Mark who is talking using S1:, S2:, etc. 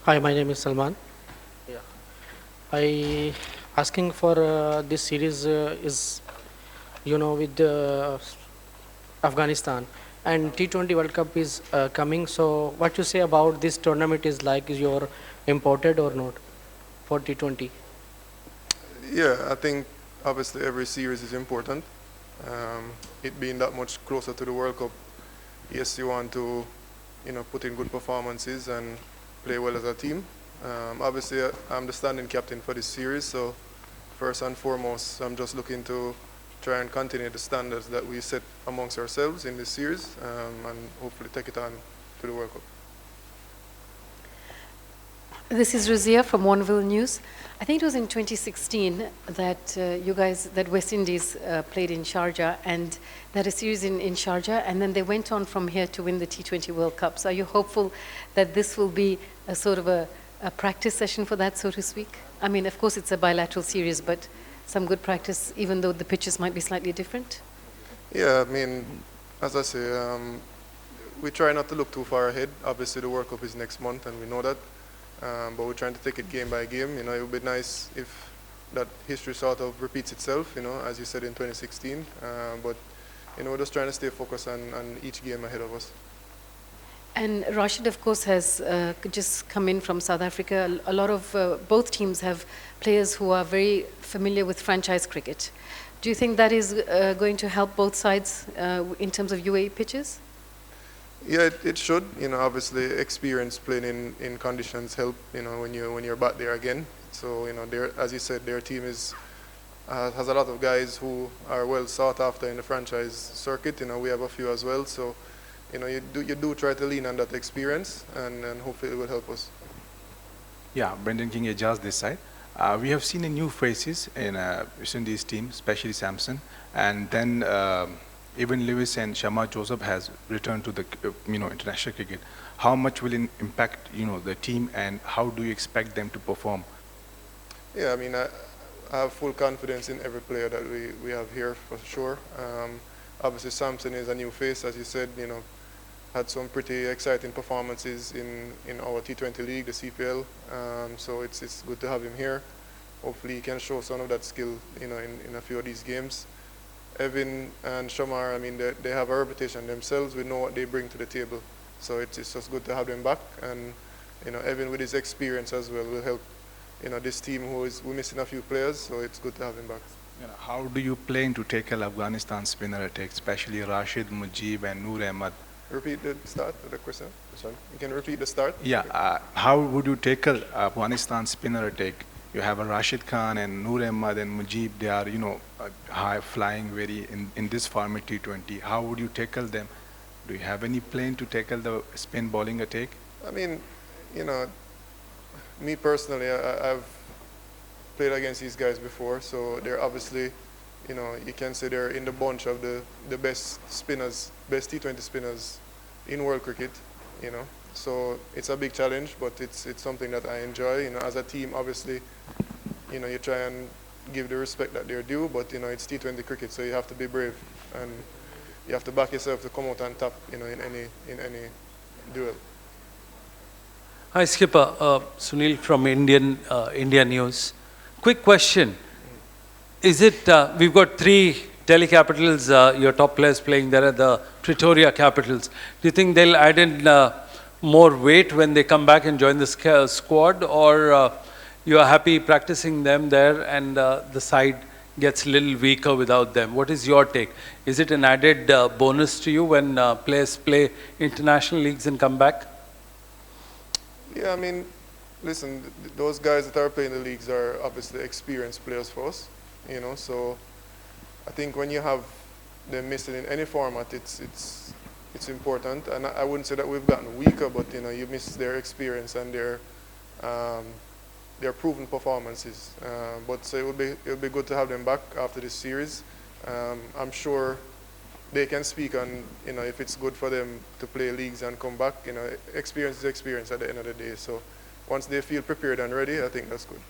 S1: Hi, my name is Salman. Yeah. I asking for this series is with Afghanistan and T20 World Cup is coming. So what you say about this tournament is like is your imported or not for T20?
S2: Yeah, I think obviously every series is important. It being that much closer to the World Cup, yes, you want to, put in good performances and play well as a team. Obviously, I'm the standing captain for this series, so first and foremost, I'm just looking to try and continue the standards that we set amongst ourselves in this series, and hopefully take it on to the World Cup.
S3: This is Razia from Warnville News. I think it was in 2016 that that West Indies played in Sharjah, and they had a series in Sharjah, and then they went on from here to win the T20 World Cup. So are you hopeful that this will be a sort of a practice session for that, so to speak? I mean, of course, it's a bilateral series, but some good practice, even though the pitches might be slightly different?
S2: Yeah, I mean, as I say, we try not to look too far ahead. Obviously, the World Cup is next month, and we know that. But we're trying to take it game by game. It would be nice if that history sort of repeats itself, as you said in 2016. But, we're just trying to stay focused on each game ahead of us.
S3: And Rashid, of course, has just come in from South Africa. A lot of both teams have players who are very familiar with franchise cricket. Do you think that is going to help both sides in terms of UAE pitches?
S2: Yeah, it should. Obviously, experience playing in conditions help. When you're back there again. So, as you said, their team has a lot of guys who are well sought after in the franchise circuit. We have a few as well. So, you do try to lean on that experience, and hopefully it will help us.
S4: Yeah, Brendan King, Ajaz this side. We have seen a new faces in West Indies team, especially Samson, and then even Lewis and Shama Joseph has returned to the international cricket. How much will it impact the team, and how do you expect them to perform?
S2: Yeah, I mean, I have full confidence in every player that we have here for sure. Obviously, Samson is a new face, as you said. Had some pretty exciting performances in our T20 league, the CPL. So it's good to have him here. Hopefully, he can show some of that skill, in a few of these games. Evan and Shamar, I mean, they have a reputation themselves. We know what they bring to the table. So it's just good to have them back. And, Evan with his experience as well will help, this team we're missing a few players. So it's good to have him back.
S4: How do you plan to tackle Afghanistan spinner attack, especially Rashid, Mujib and Noor Ahmad?
S2: Repeat the start of the question. Sorry. You can repeat the start?
S4: Yeah, how would you tackle Afghanistan spinner attack? You have a Rashid Khan and Noor Ahmad and Mujib. They are, high flying very in this format T20. How would you tackle them? Do you have any plan to tackle the spin bowling attack?
S2: I mean, me personally, I've played against these guys before, so they're obviously, you can say they're in the bunch of the best spinners, best T20 spinners in world cricket, So it's a big challenge, but it's something that I enjoy. As a team, obviously, you try and give the respect that they're due, but it's T20 cricket, so you have to be brave and you have to back yourself to come out on top, in any duel.
S5: Hi, Skipper. Sunil from India News. Quick question. Is it, we've got 3 Delhi Capitals, your top players playing there at the Pretoria Capitals. Do you think they'll add in more weight when they come back and join the squad, or you are happy practicing them there and the side gets a little weaker without them? What is your take? Is it an added bonus to you when players play international leagues and come back?
S2: Yeah, I mean, listen, those guys that are playing the leagues are obviously experienced players for us, so I think when you have them missing in any format, it's important. And I wouldn't say that we've gotten weaker, but you miss their experience and their proven performances. But so it would be good to have them back after this series. I'm sure they can speak on if it's good for them to play leagues and come back. Experience is experience at the end of the day. So once they feel prepared and ready, I think that's good.